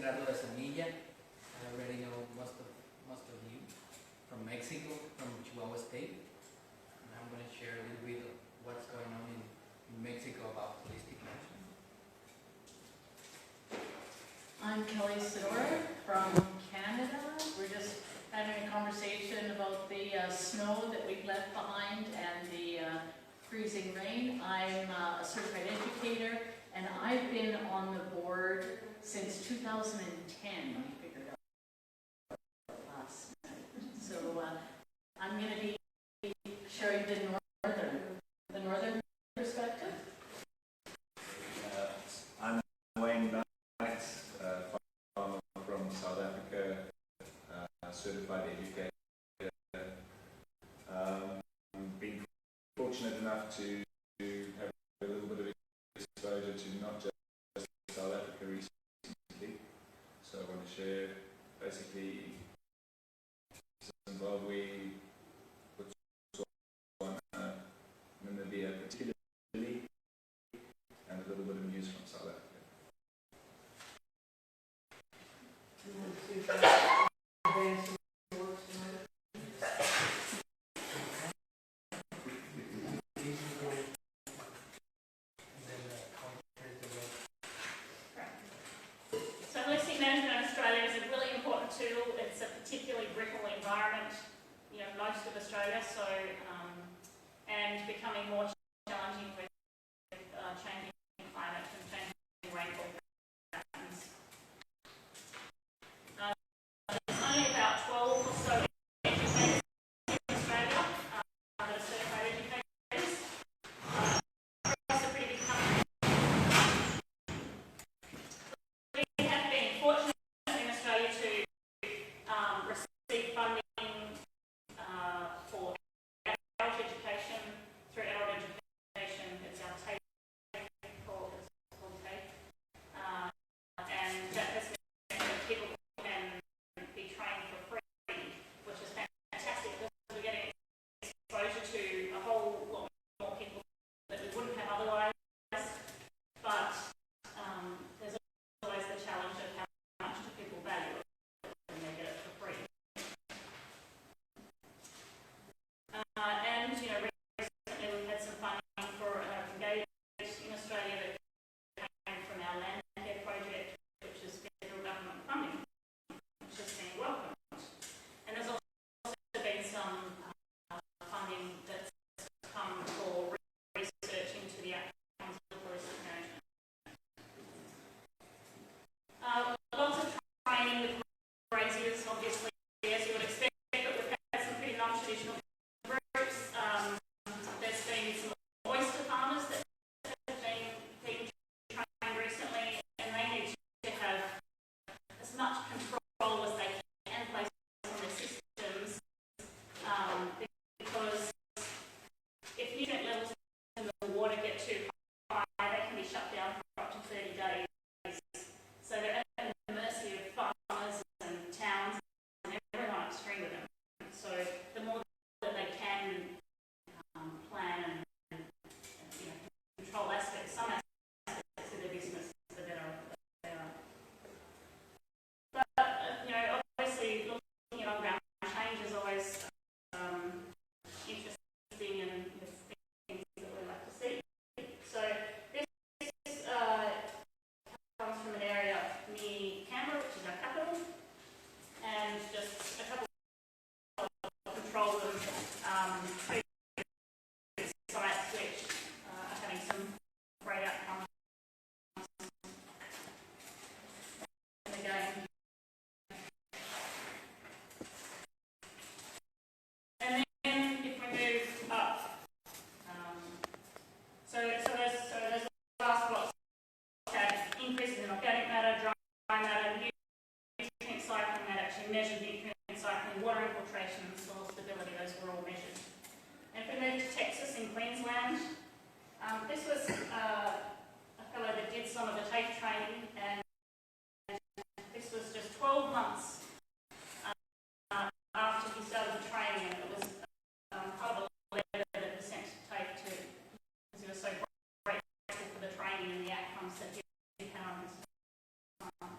Gerardo Bezanilla. I already know most of you from Mexico, from Chihuahua State. And I'm going to share a little bit of what's going on in Mexico about holistic medicine. I'm Sidoryk from Canada. We're just having a conversation about the snow that we've left behind and the freezing rain. I'm a certified educator, and I've been on the board since 2010. Let me figure it out last night. So I'm going to be sharing the northern perspective. I'm Wayne Knight, from South Africa, certified educator. Been fortunate enough to have a little bit of exposure to not just South Africa recently. So I want to share basically Zimbabwe, Botswana, Namibia particularly, and a little bit of news from South Africa. So holistic management in Australia is a really important tool. It's a particularly brittle environment, most of Australia, so and becoming more challenging with changing climate and changing rainfall patterns. There's only about 12 or so educators in Australia that are certified educators. It's a pretty big company. We have been fortunate in Australia to receive funding for adult education through adult education. It's our TAFE called TAFE. And that has meant that people can be trained for free, which is fantastic because we're getting exposure to a whole lot more people that we wouldn't have otherwise. But there's always the challenge of how much do people value it when they get it for free. And recently we've had some funding for Engage in Australia that came from our land care project, which is federal government funding, which has been welcomed. And there's also been some funding that's come for research into the outcomes of holistic management. Lots of training with braziers, obviously, as you would expect, but we've had some pretty non-traditional groups. There's been some oyster farmers that have been trained recently, and they need to have as much control as they can place on their systems, because if nutrient levels in the water get too high, they can be shut down for up to 30 days. So they're at the mercy of farmers and towns and everyone upstream of them. So the more that they can plan and control some aspects of their business, the better they are. But obviously looking at on-ground change is always interesting and the things that we like to see. So this comes from an area near Canberra, which is our capital, and just a couple of control of sites which are having some great outcomes. And again, and then if we move up, so those last blocks had increases in organic matter, dry matter, nutrient cycling that actually measured nutrient cycling, water infiltration, and soil stability. Those were all measured. And if we move to Texas in Queensland, this was a fellow that did some of the TAFE training, and this was just 12 months after he started the training, and it was part of a letter that was sent to TAFE to, because he was so grateful for the training and the outcomes that he had on his farm.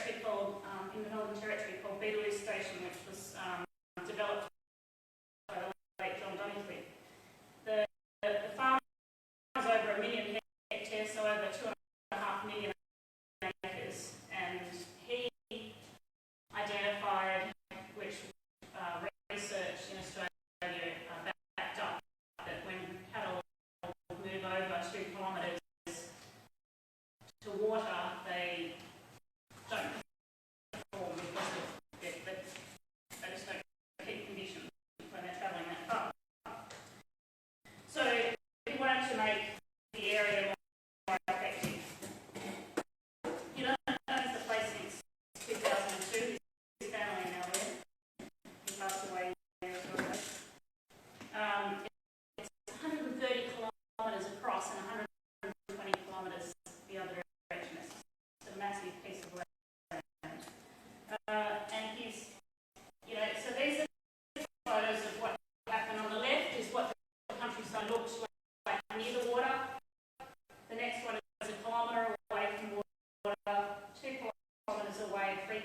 territory called, in the Northern Territory called Beetaloo Station, which was developed by the late John Dunkley. The farm is over 1 million hectares, so over 2.5 million acres, and he identified, which research in Australia backed up, that when cattle move over 2 kilometres to water, they don't perform because they just don't keep conditions when they're travelling that far. So we wanted to make the area more effective. You know, owns the place since 2002. His family now there. He passed away a year ago. It's 130 kilometres across and 120 kilometres the other direction. It's a massive piece of land. And he's, you know, so these are photos of what happened. On the left is what the countryside looks like near the water. The next one is 1 kilometre away from water, 2 kilometres away, 3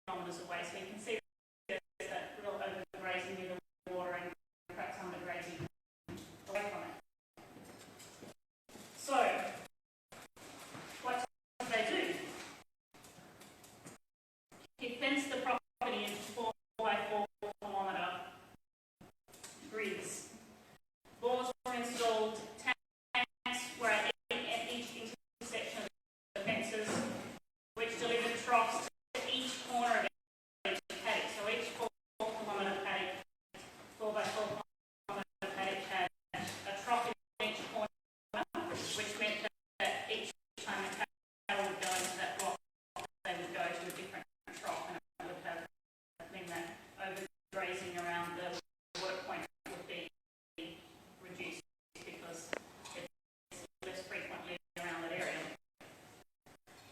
kilometres away. So you can see there's that real overgrazing near the water and perhaps undergrazing away from it. So, what do they do? He fenced the property into 4 by 4 kilometre grids. Bores were installed, tanks were at each intersection of the fences, which delivered troughs to each corner of each paddock. So each 4 kilometre paddock, 4 by 4 kilometre paddock had a trough in each corner, which meant that each time the cattle would go into that block, they would go to a different trough, and it would have mean that overgrazing around the water point would be reduced because it's less frequently around that area.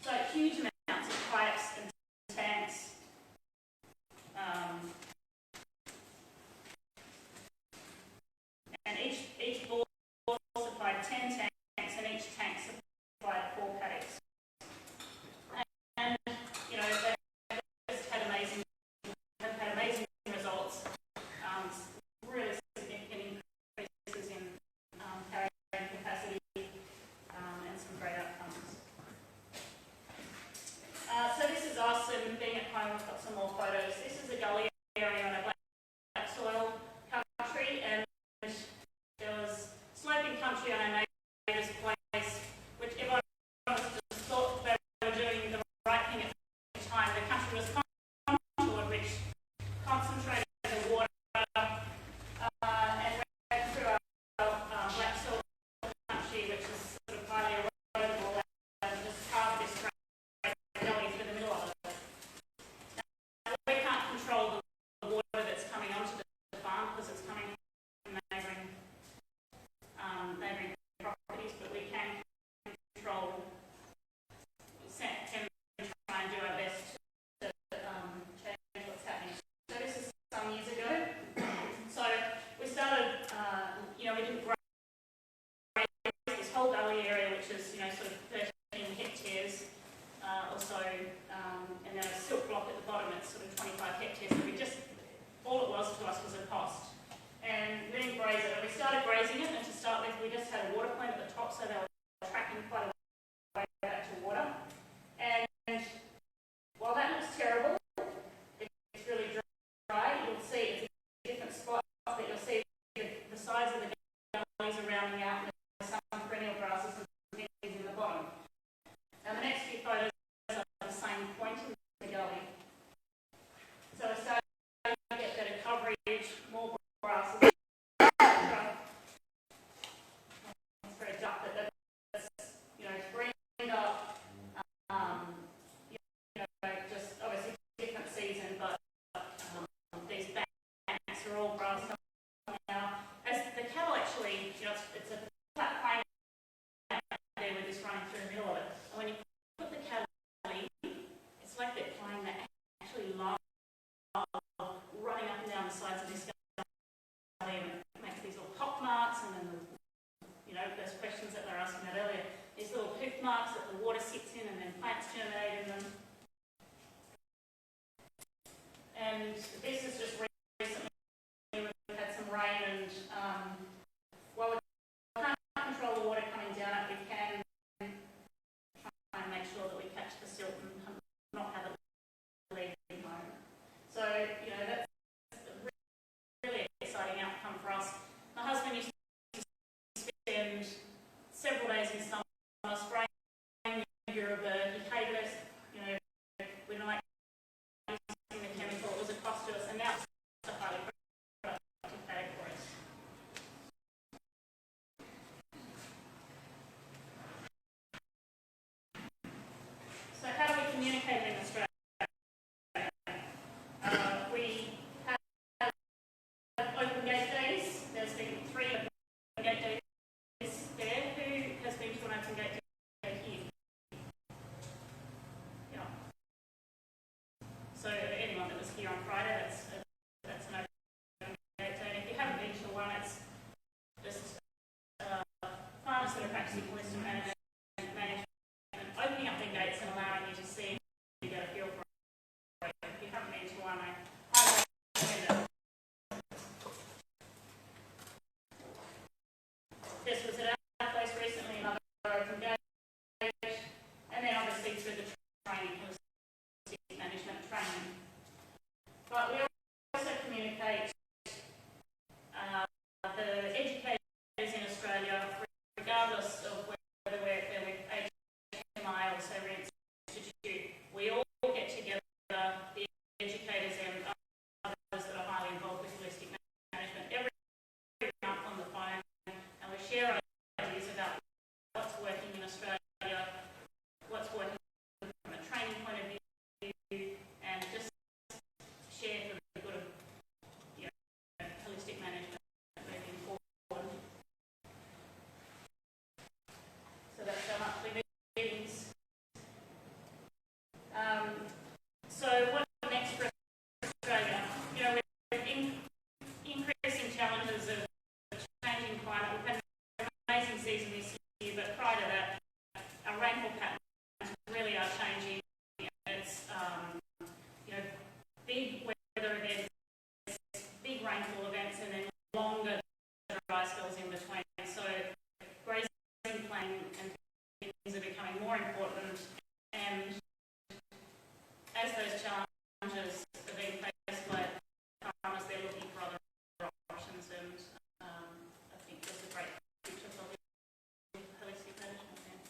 So huge amounts of pipes and tanks. And each bore supplied 10 tanks, and each tank supplied 4 paddocks. And you know, they've just had amazing results. Really significant increases in carrying capacity and some great outcomes. So this is us, and being at home, we've got some more photos. This is a gully area on a black soil country, and there was sloping country on our neighbour's place, which everyone just thought they were doing the right thing at the time. The country was contoured, which concentrated the water and went through our black soil country, which is sort of highly erodible, and just carved this great gully through the middle of it. Now, we can't control the water that's coming onto the farm because it's coming from neighbouring properties, but we can control, try and do our best to change what's happening. So this is some years ago. So we started, you know, we didn't graze this whole gully area, which is, you know, sort of 13 hectares or so, and then a silt block at the bottom, it's sort of 25 hectares. So we just, all it was to us was a cost. And we didn't graze it, and we started grazing it, and to start with, we just had a water point at the top, so they were tracking quite a way back to water. And while that looks terrible, it's really dry. You'll see it's a different spot, but you'll see the sides of the gullies are rounding out, and there's some perennial grasses and things in the bottom. Now the next few photos are the same point in the gully. So we're starting to get better coverage, more grasses. It's very dark, but that's, you know, this is just recently we've had some rain and while we can't control the water coming down it, we can try and make sure that we catch the silt and not have it leaving home. So, you know, that's a really exciting outcome for us. My husband used to spend several days in summer spraying Gerardo. He hated it, you know, we don't like using the chemical, it was a cost to us, and now it's a highly productive bag for us. So how do we communicate in Australia? We have open gate days. There's been 3 open gate days there. Who has been to an open gate day here? Yeah. So anyone that was here on Friday, that's an open gate day. And if you haven't been to one, it's just farmers that are practicing holistic management and opening up their gates and allowing you to see and you get a feel for it. If you haven't been to one, I highly recommend it. This was at our place recently, another open gate, and then obviously through the training, holistic management training. But we also communicate the educators in Australia, regardless of whether they're with HMI or Sidoryk Institute, we all get together, the educators and others that are highly involved with holistic management, every month on the phone, and we share ideas about what's working in Australia, what's working from a training point of view, and just share for the good of, you know, holistic management moving forward. So that's our monthly meetings. So what next for Australia? You know, with increasing challenges of changing climate, we've had an amazing season this year, but prior to that, our rainfall patterns really are changing. It's, you know, big weather events, big rainfall events, and then longer dry spells in between. So grazing planning and things are becoming more important, and as those challenges are being faced by farmers, they're looking for other options, and I think there's a great future for the holistic management there.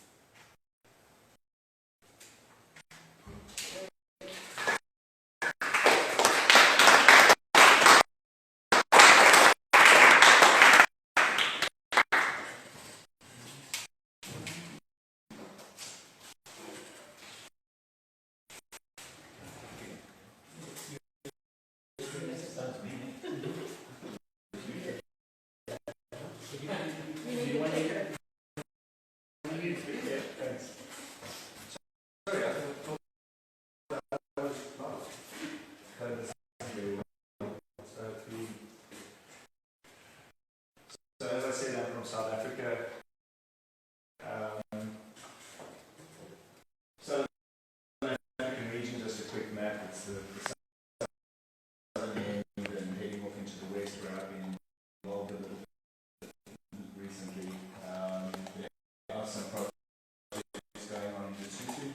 Sorry, I thought that was So as I said, I'm from South Africa. So the African region, just a quick map, it's the southern end and heading off into the west where I've been involved a little bit recently. There are some projects going on in Lesotho.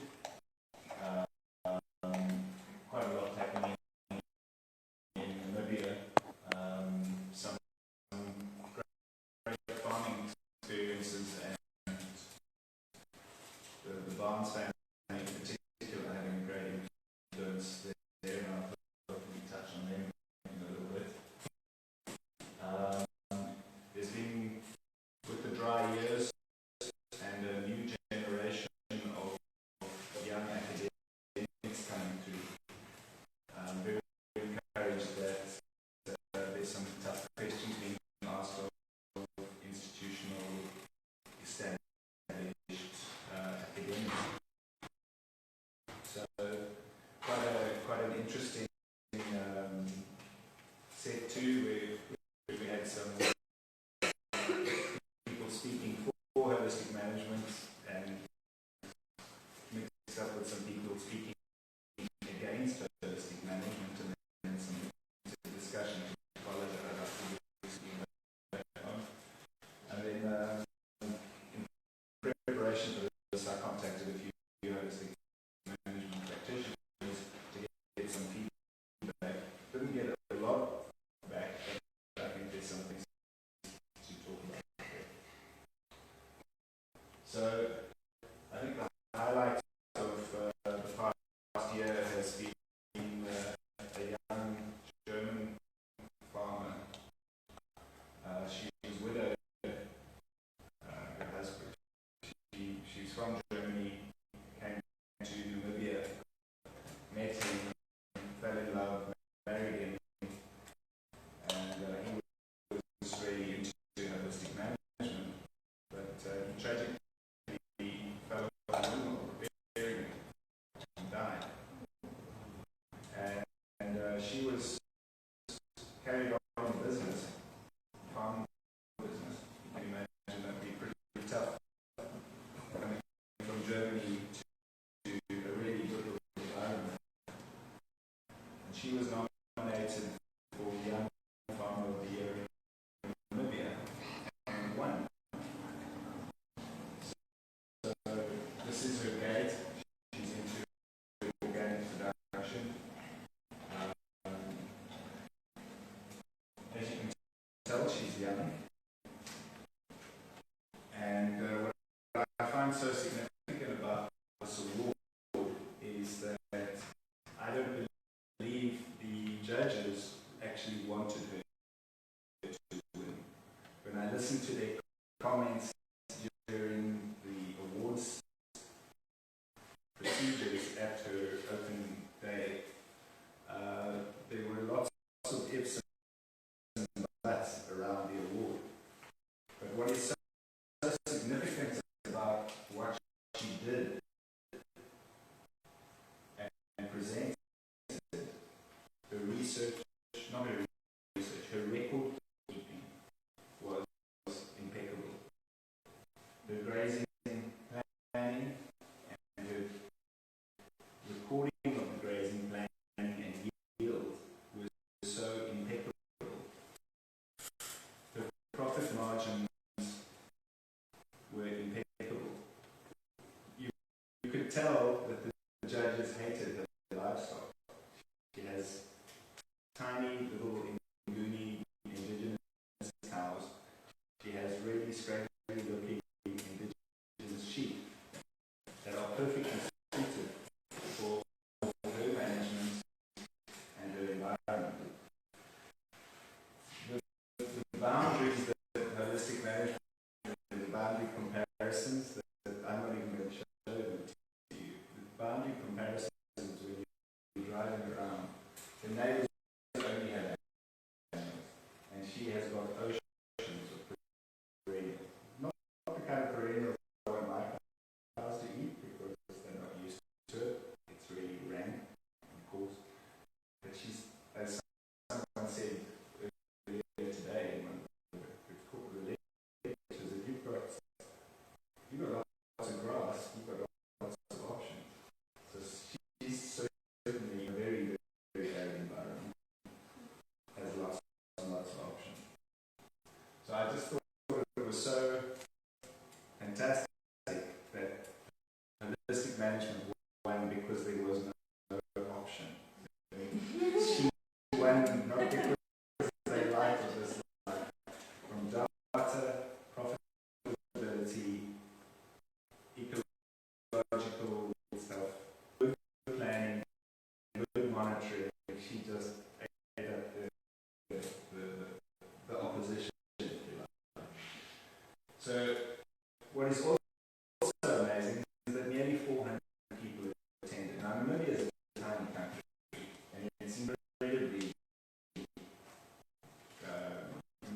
Quite a lot happening in Namibia. Some great farming experiences, and the Barnes family in particular having a great influence there, and I'll hopefully touch on them in a little bit. There's been, with the dry years and a new generation of young academics coming through, very encouraged that there's some tough questions being asked of institutional established academics. So quite an interesting set too, where we had some people speaking for holistic management and mixed up with some people speaking against holistic management, and then some has been a young German farmer. She was widowed. Her husband. She's from Germany. Came to Namibia. Met him. Fell in love. Married him. And he was really into holistic management. But he tragically fell off the wheel preparing it and died. And she was carried on in business, farming business. You can imagine that would be pretty tough coming from Germany to a really good environment. And she was nominated for Young Farmer of the Year in Namibia and won. So this is her gate. She's into organic production. As you can tell, she's young. And what I find so significant about this award is that I don't believe the judges actually wanted her to win. When I listen to their comments during the awards procedures at her opening day, there were lots of ifs and buts around the award. But what is so significant about what she did and presented, her research, not her research, her record keeping was impeccable. Her grazing planning and her recording of the grazing planning and yield was so impeccable. The profit margins were impeccable. You could tell that the judges hated the livestock. She has tiny little Nguni indigenous cows. She has really scraggly looking indigenous sheep that are perfectly suited for her management and her environment. The boundaries that holistic management and the boundary comparisons that I'm not even going to show them to you. The boundary comparisons when you're driving around, the neighbors only have animals, and she has got oceans of perennial. Not the kind of perennial I want my cows to eat because they're not used to it. It's really rank, of course. But she's, as someone said earlier today, in one of the cook relations, is that you've got lots of grass, you've got lots of options. So she's certainly a very, very arid environment, has lots and lots of options. So I just thought it was so fantastic that holistic management won because there was no option. I mean, she won not because they liked this life. From data, profitability, ecological stuff, good planning, good monitoring, she just ate up the opposition, if you like. So what is also amazing is that nearly 400 people attended. Now Namibia is a tiny country and it's incredibly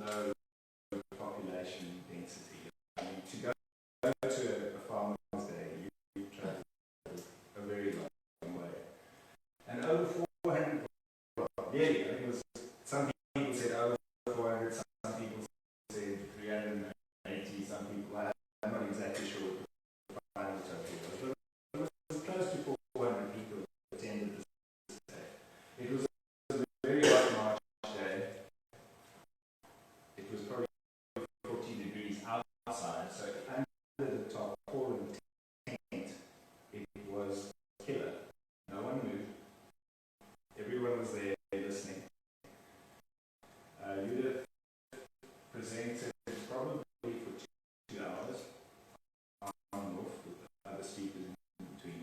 low population density. I mean, to go to a farmer's day, you travel a very long way. And over 400, nearly, I think it was, some people said over 400, some people said 380, some people, I'm not exactly sure what the final total was, but it was close to 400 people attended this day. It was a very hot March day. It was probably 40 degrees outside, so under the top pouring tent, it was killer. No one moved. Everyone was there listening. Judith presented probably for 2 hours on and off with other speakers in between.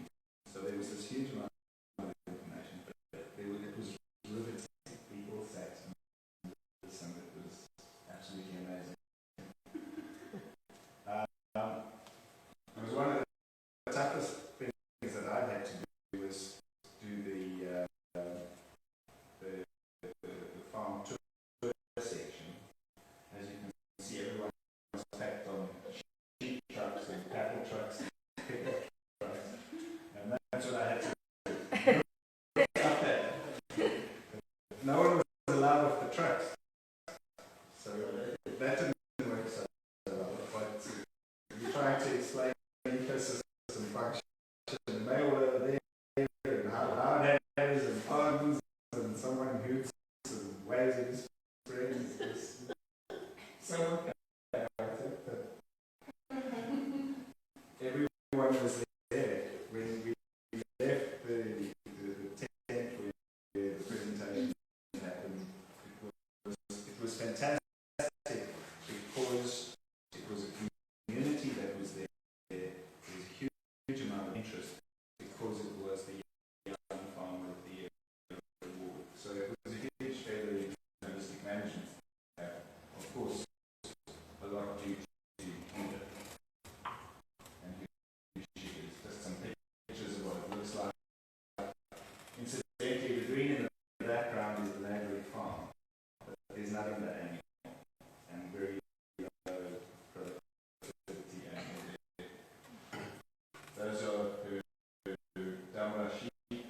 So there was this huge amount of information. toughest things that I've had to do was do the farm tour section. As you can see, everyone was packed on sheep trucks and cattle trucks and pickup trucks, and that's what I had to do. Up there. No one was allowed off the trucks, so that didn't work so well. But you're trying to explain ecosystem function and mail over there and how loud it is and ponds and someone hoots and waves at his friends. Someone everyone was there when we left the tent where the presentation happened. It was fantastic because it was a community that was there. There was a huge amount of interest because it was the young farmer of the year award. So it was a huge feather in holistic management. Of course, a lot due to Honda and huge sugars. Just some pictures of what it looks like. Incidentally, the green in the background is the neighbouring farm, but there's nothing but animal and very low productivity animal there. Those are her Damara sheep.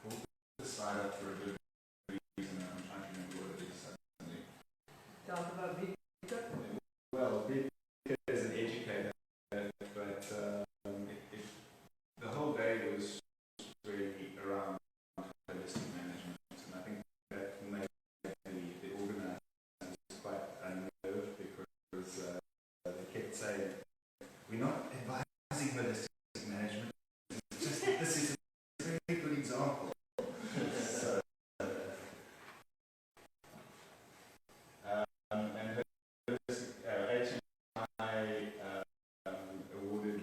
We'll put this slide up for a good reason. I'm trying to remember what it is suddenly. Talk about Vika. Well, Vika is an educator, but the whole day was really around holistic management, and I think that made the organisers quite unnerved because they kept saying, "We're not advising holistic management. It's just this is a very good example." So, and holistic HMI awarded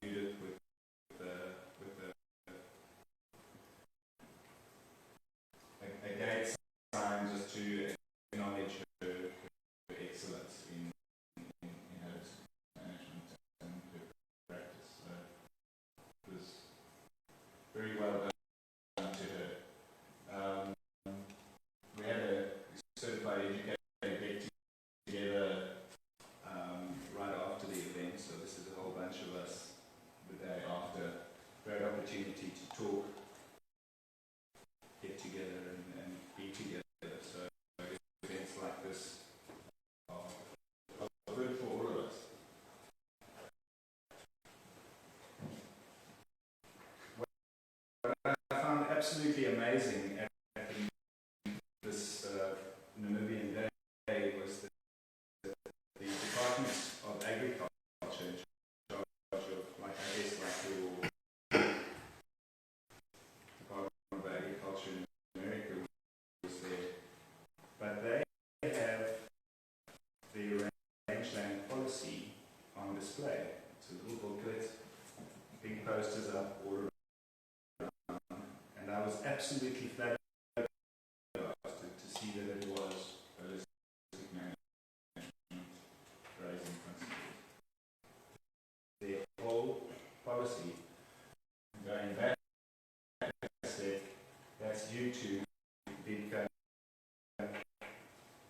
Judith with a gate sign just to acknowledge her excellence in holistic management and her practice. So it was very well done to her. We had a certified educator get together right after the event, so this is a whole bunch of us the day after. Great opportunity to talk, get together and be together. So events like this are good for all of us. What I found absolutely amazing at this Namibian Day was that the Department of Agriculture, in charge of, like, I guess, like your Department of Agriculture in America was there, but they have the rangeland policy on display. It's a little booklet, big posters up all around, and I was absolutely flabbergasted to see that it was holistic management raising principles. Their whole policy, going back a step, that's due to Vika,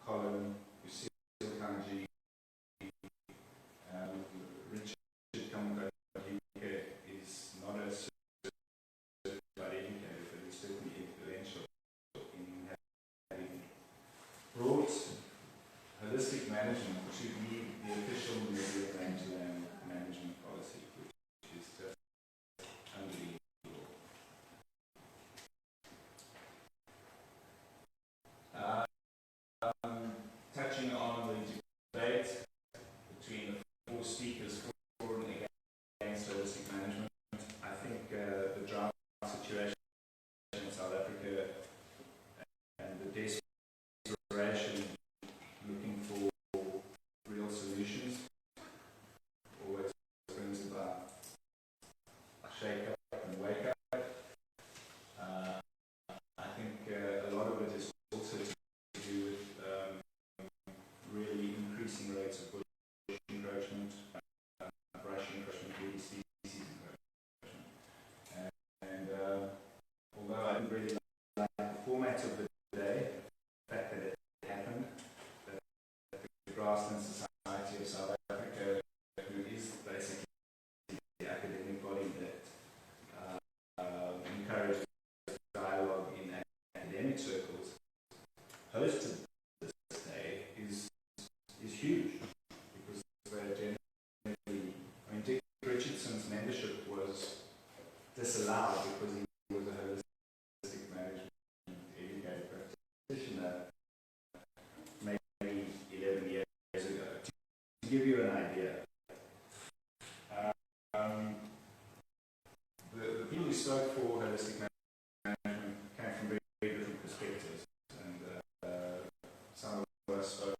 Colin, Lucille Kanji, Richard Kamga. Is not a certified educator, but he's certainly influential in having brought holistic management to be the official Namibia rangeland management policy, which is just unbelievable. Touching on the debate between the four speakers for and against holistic management, I think the drought situation in South Africa and the desperation looking for real solutions always brings about a shake up and wake up. I think a lot of it is also to do with really increasing rates of Richardson's membership was disallowed because he was a holistic management educator practitioner maybe 11 years ago. To give you an idea, the people who spoke for holistic management came from very different perspectives, and some of us spoke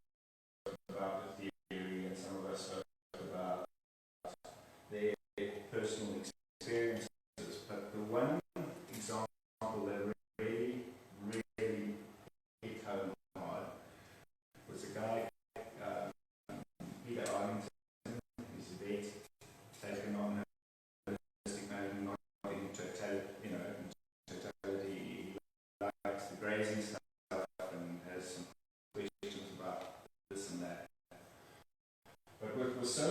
about the theory, and some of us spoke about their personal experiences. But the one example that really hit home hard was a guy, Peter Arlington, who's a vet, taken on holistic management, not in totality, in totality. He likes the grazing stuff and has some questions about this and that. But what was so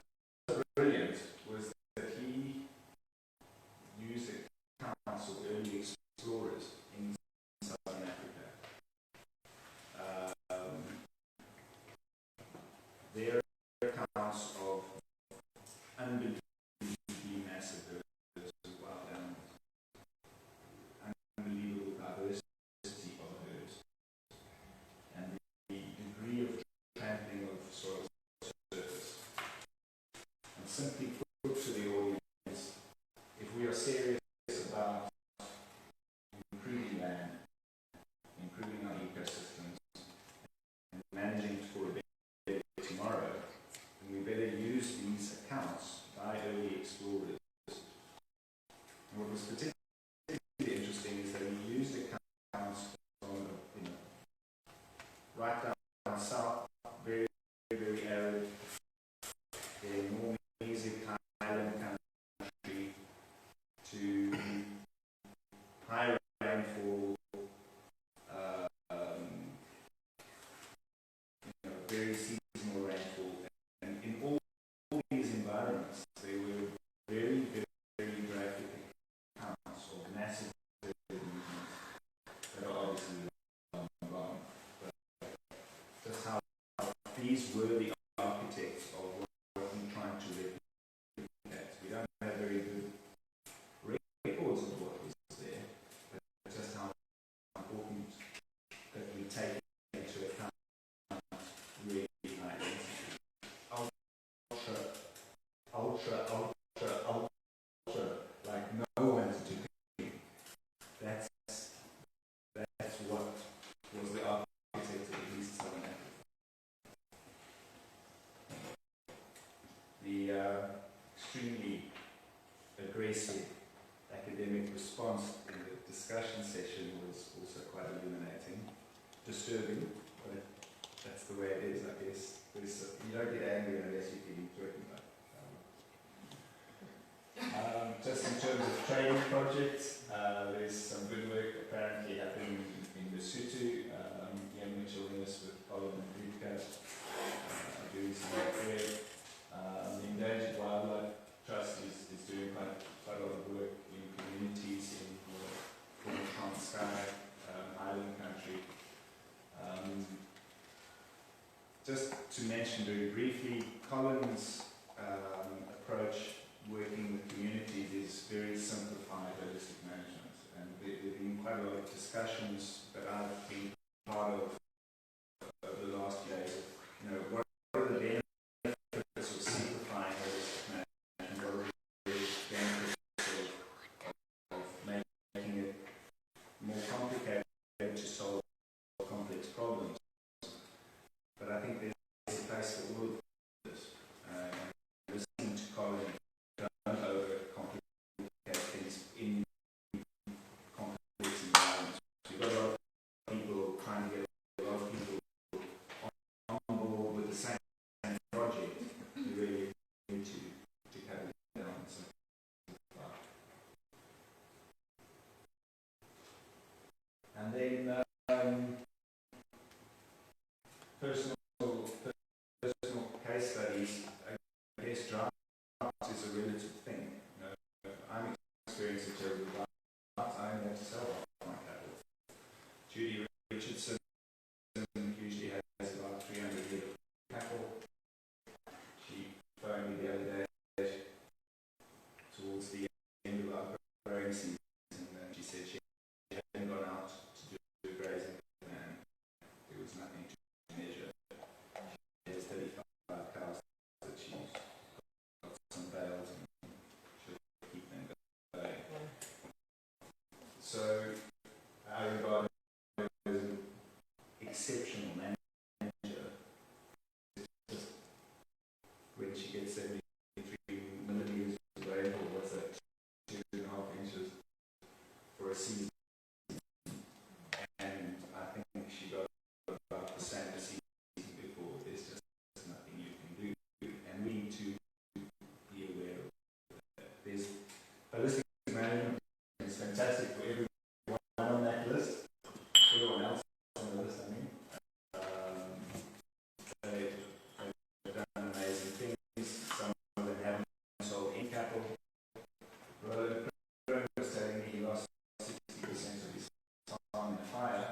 brilliant was that he used the accounts of early explorers in Southern Africa. Their accounts of unbelievably massive herds of wild animals, unbelievable diversity of herds, and the degree of trampling of soil surface. And simply put to the audience, if we are serious about improving land, improving our ecosystems, and managing for a better tomorrow, then we better use these accounts by early explorers. And what was particularly interesting is that we used accounts from right down south, very arid, the more music highland country, to high rainfall, very seasonal rainfall, and in all these environments, there were very graphic accounts of massive herd movements that are obviously wrong, but just how these were the architects of what we're trying to replicate. We don't have very good records of what was there, but just how important that we take into account really high density. Ultra, like no one's doing. That's what was the architect of at least Southern Africa. The extremely aggressive academic response in the discussion session was also quite illuminating, disturbing, but that's the way it is, I guess. You don't get angry unless you're feeling threatened by it. Just in terms of training projects, there's some good work apparently happening in Lesotho. Ian Mitchell Innes with Colin and Rivka doing some work there. The Endangered Wildlife Trust is doing quite a lot of work in communities in the Transkei Highland country. Just to mention very briefly, Colin's approach working with communities is very simplified holistic management, and there have been quite a lot of discussions that I've been part of over the last few days. What are the benefits of simplifying holistic management? What are the benefits of making it more complicated to solve complex problems? But I think there's a place for all of this. Listening to Colin, don't overcomplicate things in complex environments. You've got a lot of towards the end of our growing season, and she said she hadn't gone out to do a grazing plan. There was nothing to measure. She has 35 cows that she's got some bales and she'll keep them going. So our environment is an exceptional manager. Just when she gets 73 millimeters of rainfall, what's that, 2.5 inches for a season? And I think she got about the same as season before. There's just nothing you can do, and we need to be aware of that. There's holistic management. It's fantastic for everyone on that list, everyone else on the list, I mean. They've done amazing things. Some of them haven't sold any cattle. Roland was telling me he lost 60% of his farm in a fire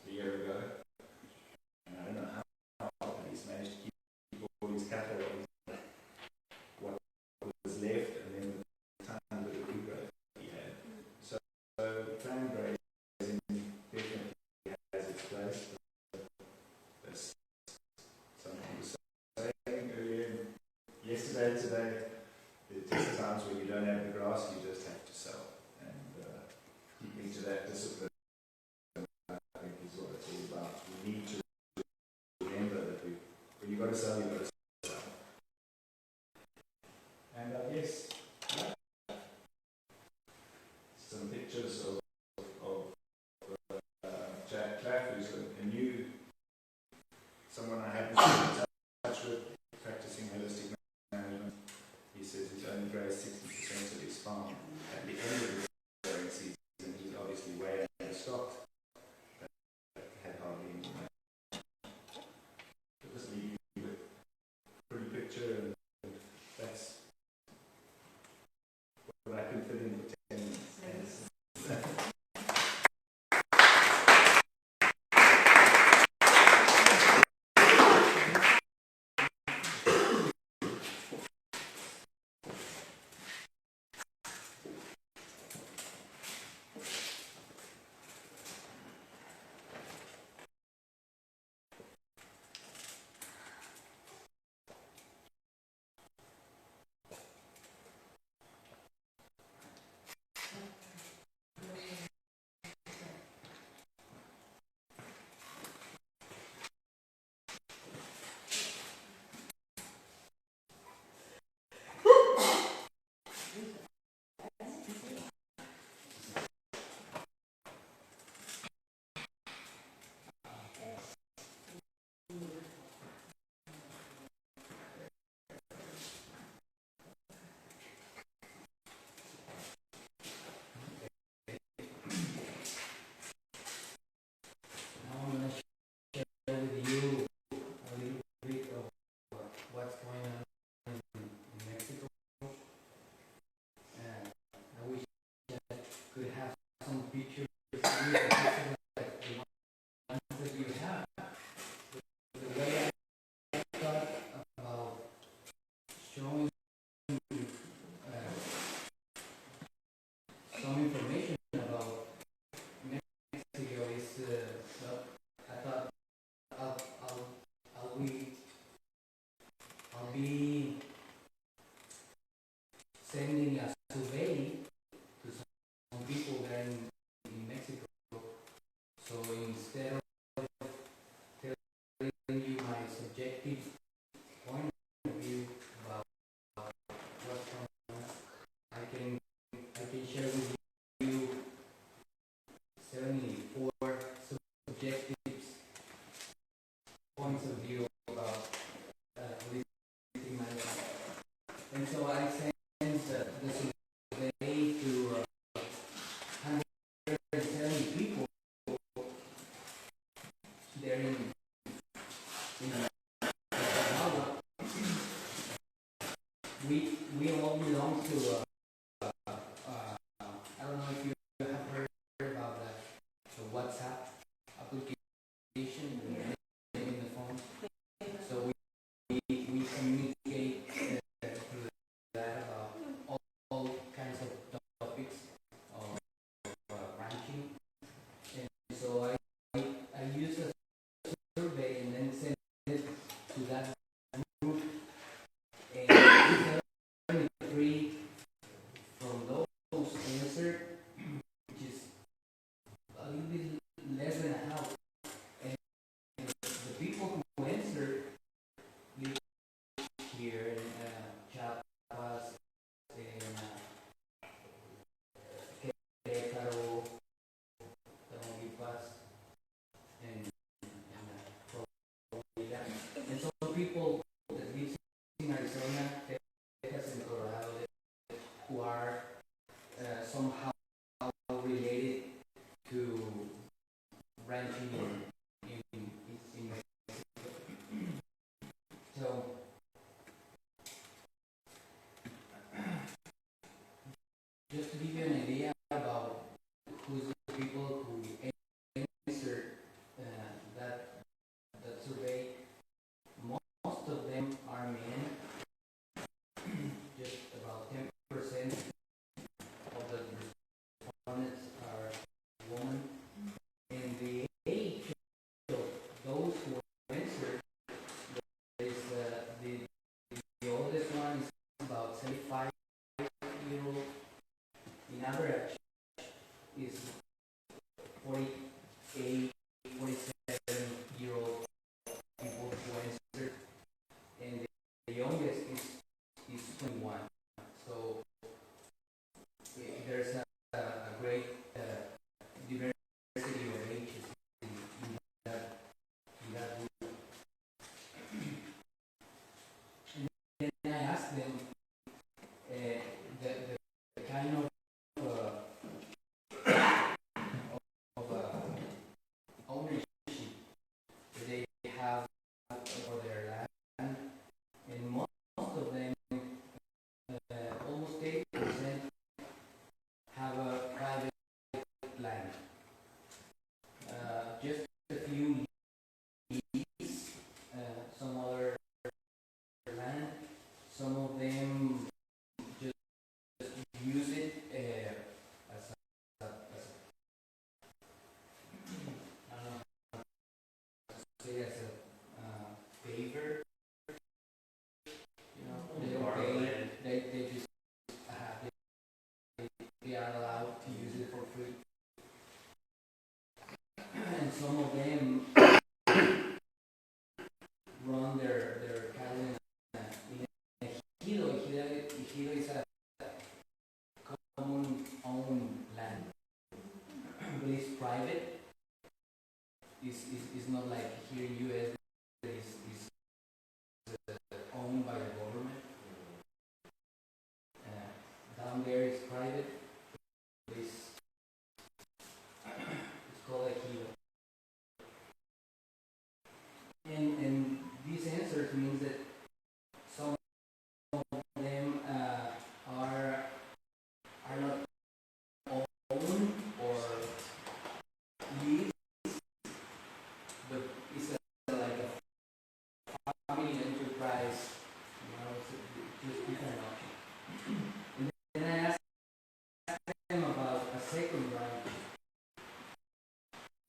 a year ago. And I don't know how but he's managed to keep all his cattle, what was left, and then the tiny bit of regrowth he had. So plan grazing definitely has its place. That's something I was saying earlier, yesterday, today. There's times when you don't have the grass, you just have to sell. And keeping to that discipline, I think, is what it's all about. We need to remember that when you've got to sell, you've got to sell. And I guess some pictures of Jack Claff, who's a new, someone I haven't been in touch with, practicing holistic management. He says he's only grazed 60% of his farm. At the end of the growing season, he's obviously way understocked. Had hardly any land. I'll just leave you with a pretty picture, and that's what I can fit in for 10 minutes. Now I'm going to share with you a little bit of what's going on in Mexico. I wish I could have some pictures like the ones that you have. The way I thought about showing some information about Mexico is, well, I thought I'll be sending a survey to some people there in Mexico. So instead of telling you my subjective point of view about what's going on, I can share with you 74 subjective points of view about holistic management. And so I sent the somehow related to ranching in Mexico. So just to give you an idea about who's the people who answered that survey, most of them are men. Just about 10% of the respondents are women, and the age of those who answered is the oldest one is about 75-year-old. In average is 48, 47-year-old people who answered, and the youngest is 21. So there's a great diversity of ages in that group. And then I asked them the kind of ownership that they have for their land, and most of them, almost 80%, have a private land. Just a few lease some other land. Some of them just use it as a I don't know how to say, as a favor. You know, they don't pay. They just they are allowed to use it for free. And some of them run their cattle in a ejido. Ejido is a common owned land, but it's private. It's not like here in US that is owned by the government. Down there it's private. It's called ejido. And these answers means that some of them are not owned or leased, but it's like a family enterprise. You know, it's just different option. And then I asked them about a second ranch,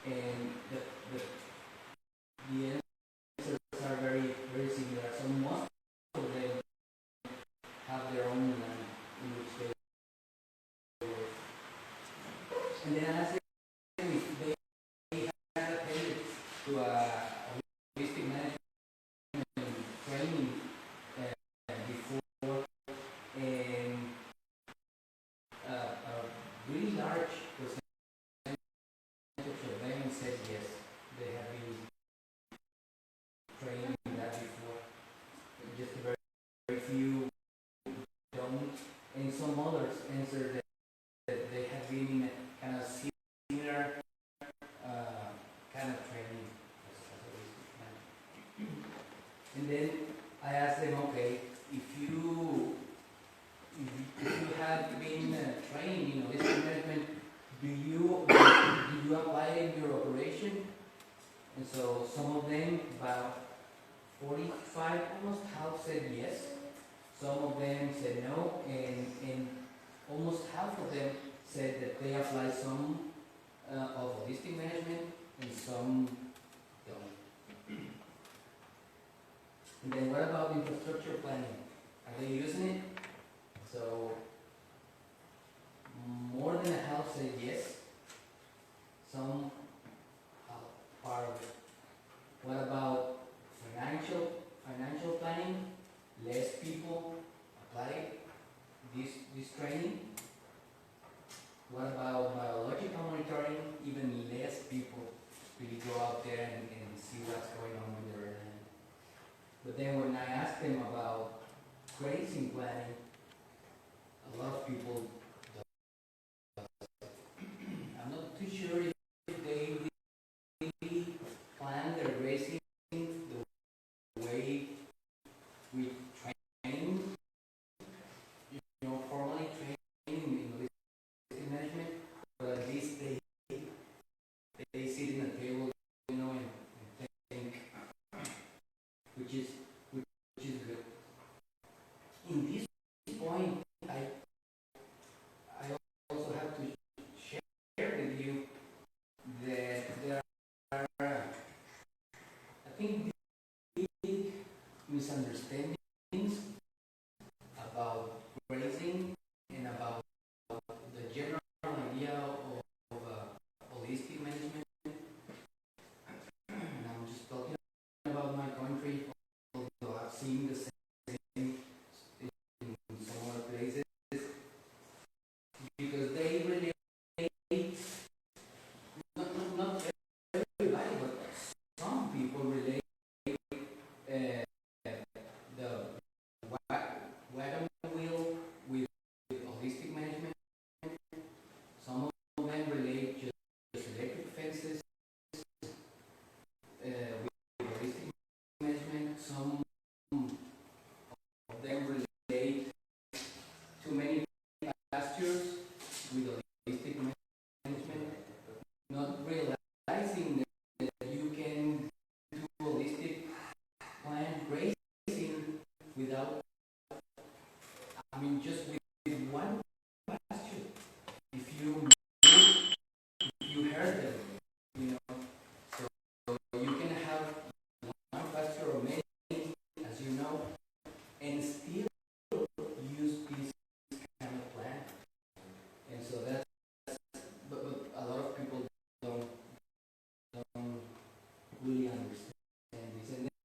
and the answers are very similar. So most of them have their own land in which they work. And then I asked them if they had attended to a holistic management training before, and a really large percentage of them said yes, they have been trained in that before. Just a very few don't, and some others answered that they have been in a kind of similar kind of training as a holistic manager. And then I asked them, okay, if you have been trained in holistic management, do you apply it in your operation? And so some of them, about 45, almost half, said yes. Some of them said no, and almost half of them said that they apply some of holistic management and some don't. And then what about infrastructure planning? Are they using it? So more than a half said yes, some part of it. What about financial planning? Less people apply this training. What about biological monitoring? Even less people really go out there and see what's going on with their land. But then when I asked them about grazing planning, a lot of people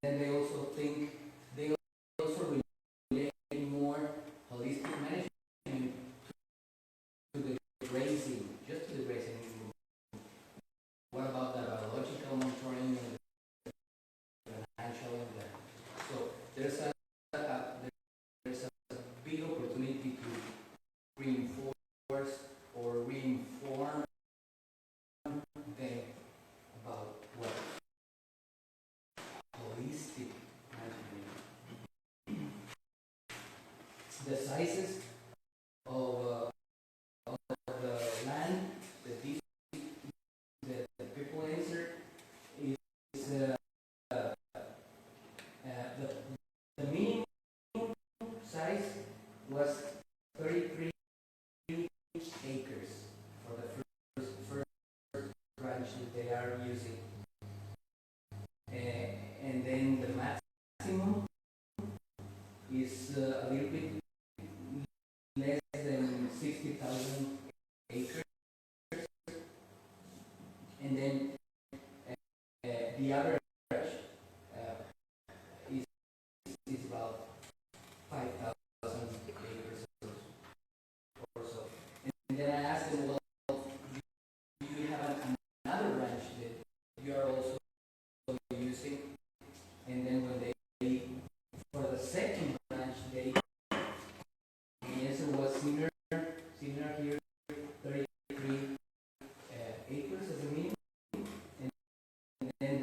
then they also think, they also relate more holistic management to the grazing, just to the grazing. What about the biological monitoring and the financial and the, so there's a big opportunity to reinforce or reinform them about what holistic management. The sizes of the land that these the people answer is the minimum size was 33 acres for the first branch that they are using. And then the maximum is a little bit less than 60,000 acres. And then the average is about 5,000 acres or so. And then I asked them, well, do you have another ranch that you are also using? And then when they, for the second ranch, the answer was similar here, 33 acres as a minimum. And then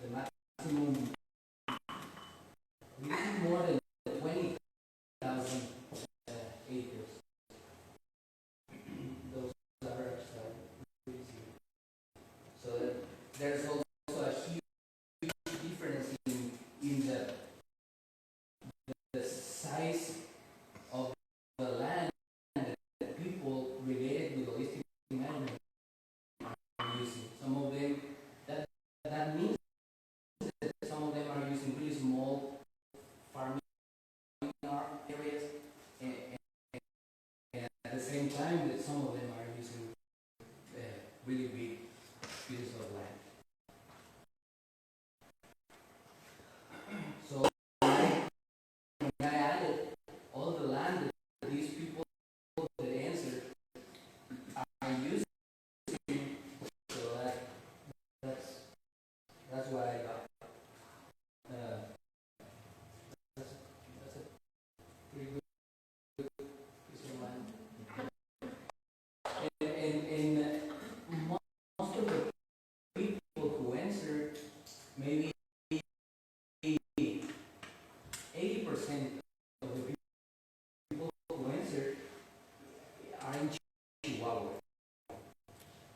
the maximum, a little more than 20,000 acres. Those average are pretty similar. So there's also a huge difference in the size of the land that people related with holistic management are using. Some of them, that means that some of them are using really small farming areas, and at the same time that some of them are using really big pieces of land. So when I added all the land that these people that answered are using, so that's what I got. That's a pretty good piece of land. And most of the people who answered, maybe 80% of the people who answered are in Chihuahua,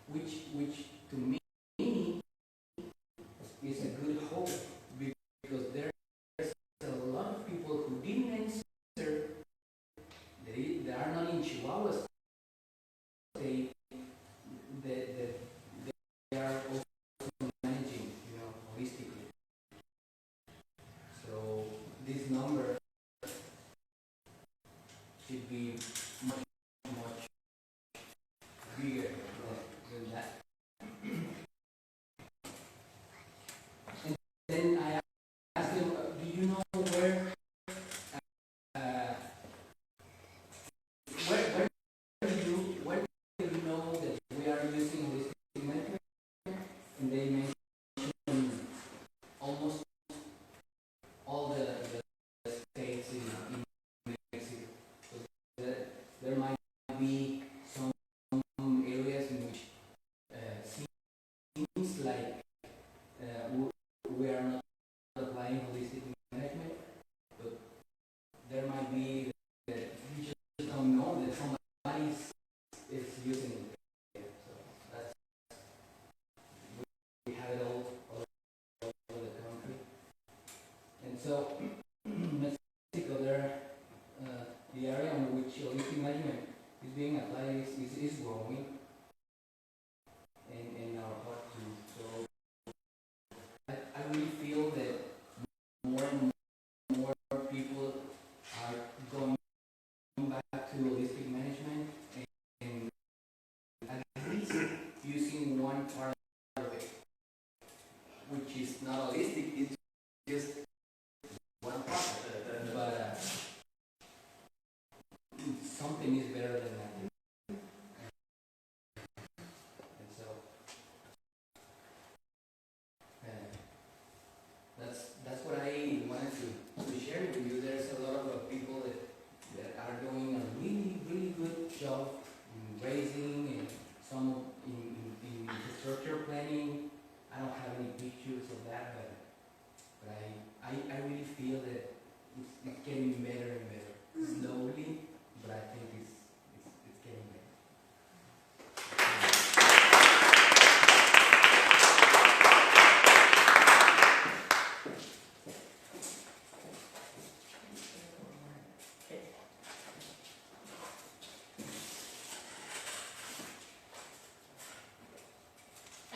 which to me is a good hope, because there's a lot of people who didn't answer. They are not in Chihuahua state. They are also managing, holistically. So this number should be much bigger than that. And then I asked them, do you know where do you know that we are using holistic management? And they mentioned almost all the states in Mexico. So there might be some areas in which seems like we are not applying holistic management, but there might be that we just don't know that somebody is using it. So that's, we have it all over the country. And so Mexico, there, the area on which holistic management is being applied is growing, in our part too. So I really feel that more and more people are going back to holistic management and at least using one part of it, which is not holistic, it's something is better than nothing. And so, that's what I wanted to share with you. There's a lot of people that are doing a really, really good job in raising and some in infrastructure planning. I don't have any pictures of that, but I really feel that it's getting better and better. Slowly, but I think it's getting better.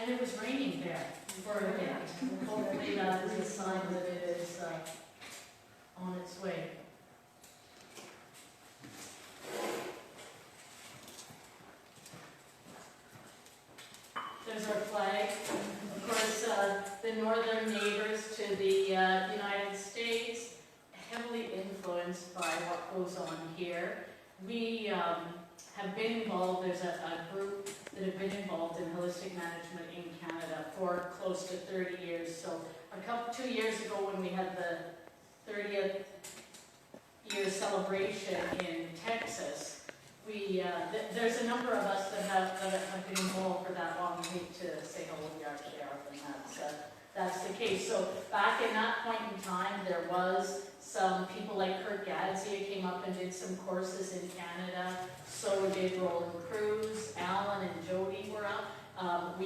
And it was raining there for a bit. Hopefully that is a sign that it is on its way. There's our flag. Of course, the northern neighbors to the United States, heavily influenced by what goes on here. We have been involved, there's a group that have been involved in holistic management in Canada for close to 30 years. So 2 years ago when we had the 30th year celebration in Texas, there's a number of us that have been involved for that long. I hate to say how old we actually are, and that's the case. So back in that point in time, there was some people like Kurt Gadzia came up and did some courses in Canada. So did Roland Cruz, Alan and Jody were up.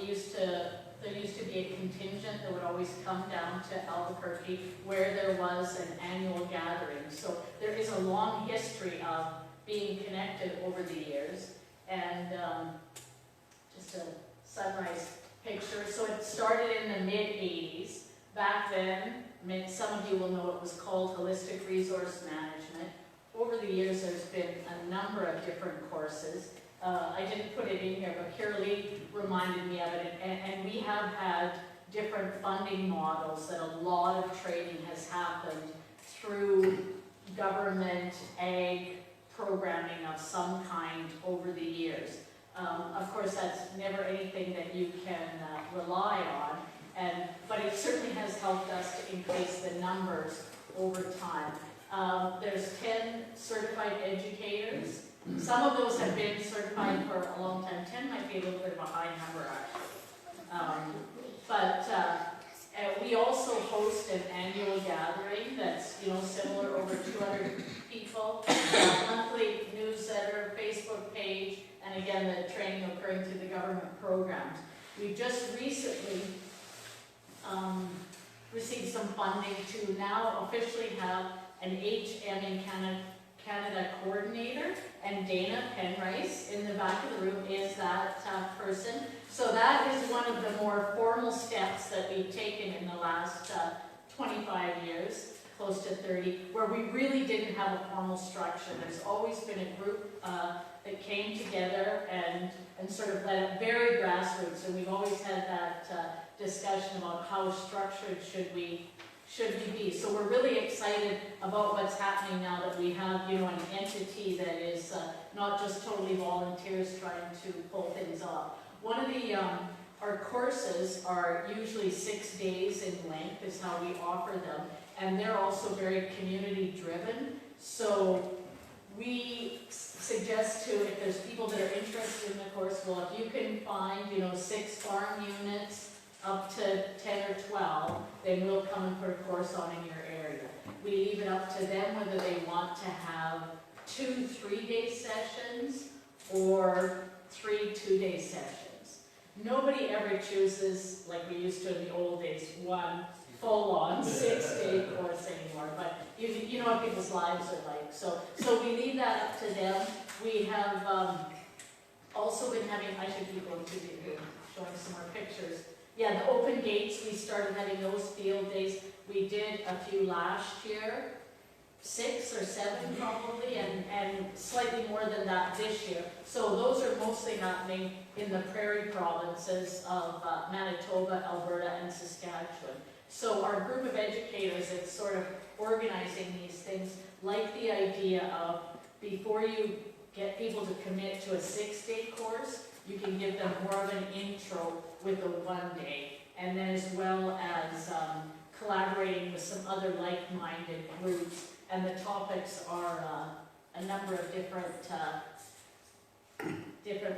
There used to be a contingent that would always come down to Albuquerque where there was an annual gathering. So there is a long history of being connected over the years. And just a sunrise picture. So it started in the mid-80s. Back then, some of you will know it was called Holistic Resource Management. Over the years, there's been a number of different courses. I didn't put it in here, but Kirrily reminded me of it. And we have had different funding models that a lot of training has happened through government, ag, programming of some kind over the years. Of course, that's never anything that you can rely on, but it certainly has helped us to increase the numbers over time. There's 10 certified educators. Some of those have been certified for a long time. 10 might be a little bit of a high number, actually. We also host an annual gathering that's similar, over 200 people. Monthly newsletter, Facebook page, and again the training occurring through the government programs. We've just recently received some funding to now officially have an HMI Canada coordinator, and Dana Penrice in the back of the room is that person. So that is one of the more formal steps that we've taken in the last 25 years, close to 30, where we really didn't have a formal structure. There's always been a group that came together and sort of led it very grassroots, and we've always had that discussion about how structured should we be. So we're really excited about what's happening now that we have, an entity that is not just totally volunteers trying to pull things off. One of the, our courses are usually 6 days in length is how we offer them, and they're also very community driven. So we suggest to, if there's people that are interested in the course, well, if you can find, 6 farm units, up to 10 or 12, then we'll come and put a course on in your area. We leave it up to them whether they want to have 2 3-day sessions or 3 2-day sessions. Nobody ever chooses, like we used to in the old days, one full-on 6-day course anymore, but you know what people's lives are like. So we leave that up to them. We have also been having, I should keep going to showing some more pictures. Yeah, the open gates, we started having those field days. We did a few last year, 6 or 7 probably, and slightly more than that this year. So those are mostly happening in the prairie provinces of Manitoba, Alberta, and Saskatchewan. So our group of educators that's sort of organizing these things like the idea of, before you get people to commit to a 6-day course, you can give them more of an intro with a 1-day, and then as well as collaborating with some other like-minded groups, and the topics are a number of different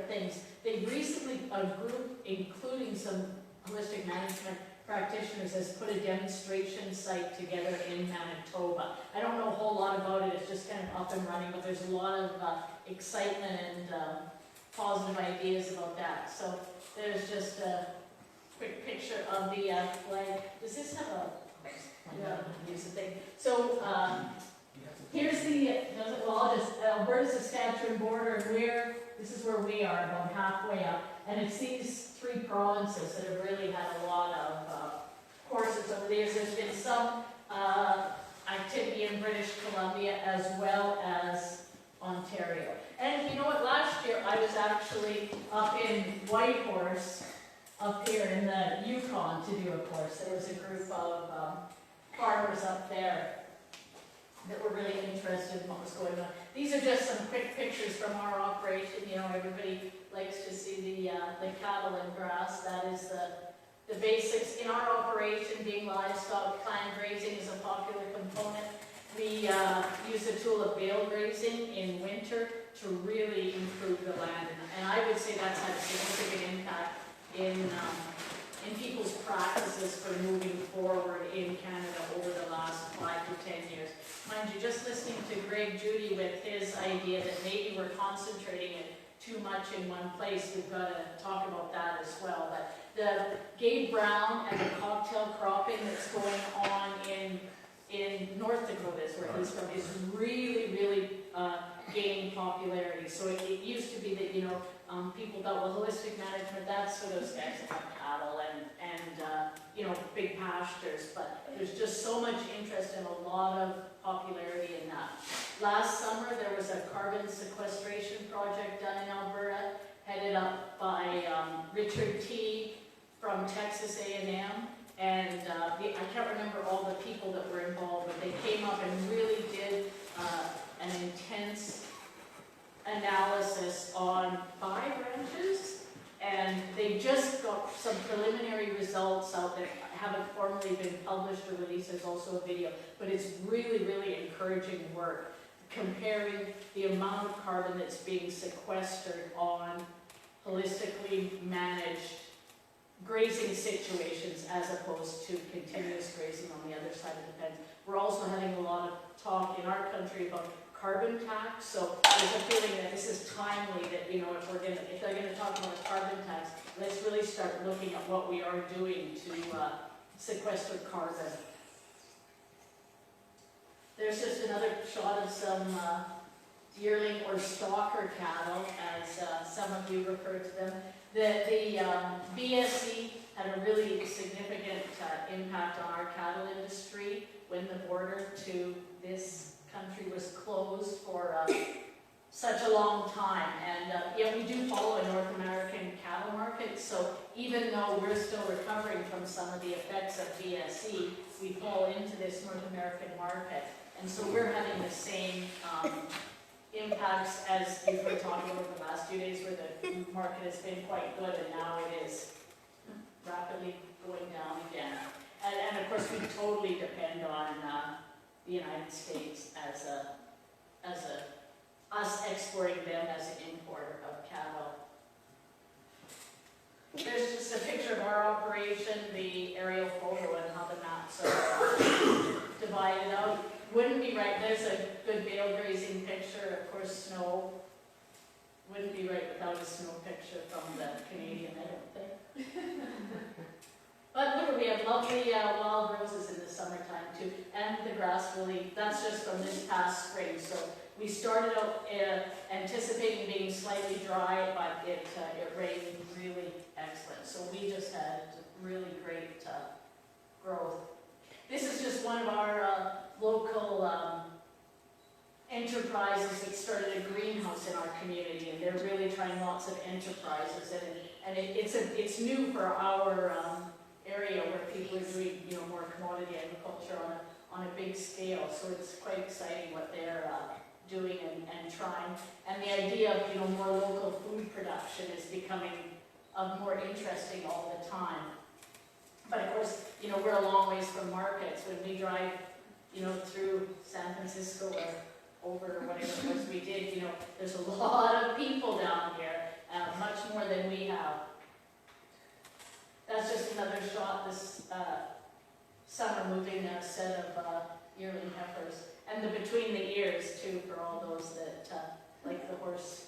things. They recently, a group including some holistic management practitioners has put a demonstration site together in Manitoba. I don't know a whole lot about it, it's just kind of up and running, but there's a lot of excitement and positive ideas about that. So there's just a quick picture of the flag. Does this have a, use the thing. So here's the, well, I'll just, Alberta, Saskatchewan border, and this is where we are, about halfway up. And it's these 3 provinces that have really had a lot of courses over the years. There's been some activity in British Columbia as well as Ontario. And you know what, last year I was actually up in Whitehorse, up here in the Yukon to do a course. There was a group of farmers up there that were really interested in what was going on. These are just some quick pictures from our operation. You know, everybody likes to see the cattle and grass. That is the basics. In our operation, being livestock, clan grazing is a popular component. We use the tool of bale grazing in winter to really improve the land. And I would say that's had a significant impact in people's practices for moving forward in Canada over the last 5 to 10 years. Mind you, just listening to Greg Judy with his idea that maybe we're concentrating it too much in one place, we've got to talk about that as well. But the Gabe Brown and the cocktail cropping that's going on in North Dakota, is where he's from, is really, really gaining popularity. So it used to be that, you know, people thought, well, holistic management, that's for those guys that have cattle and you know, big pastures, but there's just so much interest and a lot of popularity in that. Last summer, there was a carbon sequestration project done in Alberta, headed up by Richard T. from Texas A&M, and I can't remember all the people that were involved, but they came up and really did an intense analysis on 5 ranches, and they just got some preliminary results out that haven't formally been published or released. There's also a video, but it's really, really encouraging work comparing the amount of carbon that's being sequestered on holistically managed grazing situations as opposed to continuous grazing on the other side of the fence. We're also having a lot of talk in our country about carbon tax, so there's a feeling that this is timely, that, you know, if they're gonna talk about a carbon tax, let's really start looking at what we are doing to sequester carbon. There's just another shot of some yearling or stalker cattle, as some of you refer to them. The BSE had a really significant impact on our cattle industry when the border to this country was closed for such a long time. And yet we do follow a North American cattle market, so even though we're still recovering from some of the effects of BSE, we fall into this North American market. And so we're having the same impacts as you've been talking about the last few days, where the market has been quite good and now it is rapidly going down again. And of course we totally depend on the United States as us exporting them as an importer of cattle. There's just a picture of our operation, the aerial photo, and how the maps are divided out. Wouldn't be right, there's a good bale grazing picture, of course snow. Wouldn't be right without a snow picture from the Canadian, I don't think. But look, we have lovely wild roses in the summertime too, and the grass really, that's just from this past spring. So we started out anticipating being slightly dry, but it rained really excellent. So we just had really great growth. This is just one of our local enterprises that started a greenhouse in our community, and they're really trying lots of enterprises, and it's new for our area where people are doing, you know, more commodity agriculture on a big scale. So it's quite exciting what they're doing and trying. And the idea of, you know, more local food production is becoming more interesting all the time. But of course, you know, we're a long ways from markets. When we drive, you know, through San Francisco or over whatever it was we did, you know, there's a lot of people down here, much more than we have. That's just another shot this summer, moving a set of yearling heifers. And the between the ears too, for all those that like the horse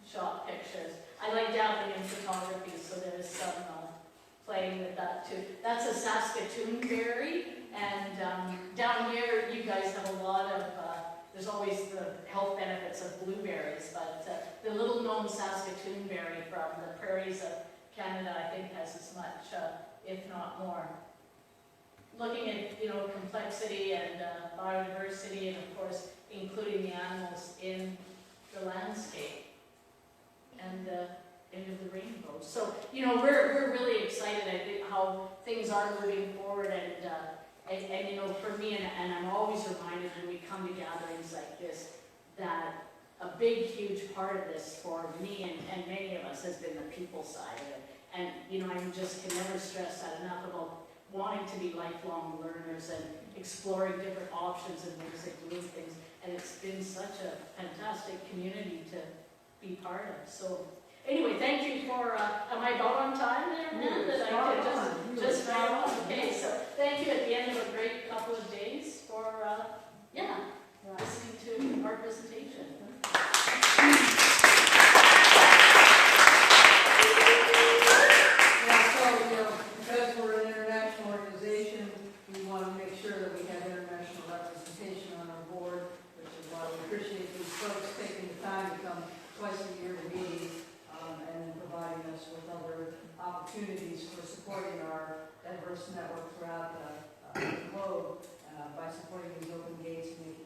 shot pictures. I like dabbling in photography, so there's some playing with that too. That's a Saskatoon berry, and down here you guys have a lot of, there's always the health benefits of blueberries, but the little known Saskatoon berry from the prairies of Canada, I think, has as much, if not more. Looking at, you know, complexity and biodiversity, and of course including the animals in the landscape and the end of the rainbow. So, you know, we're really excited, I think, how things are moving forward, and you know, for me, and I'm always reminded when we come to gatherings like this, that a big, huge part of this for me and many of us has been the people side of it. And, you know, I just can never stress that enough about wanting to be lifelong learners and exploring different options and ways of doing things. And it's been such a fantastic community to be part of. So anyway, thank you for, am I about on time there, man? That I could just right on. Okay, so thank you at the end of a great couple of days for, listening to our presentation. Yeah, so, you know, because we're an international organization, we want to make sure that we have international representation on our board, which is why we appreciate these folks taking the time to come twice a year to meetings, and then providing us with other opportunities for supporting our diverse network throughout the globe, by supporting these open gates and making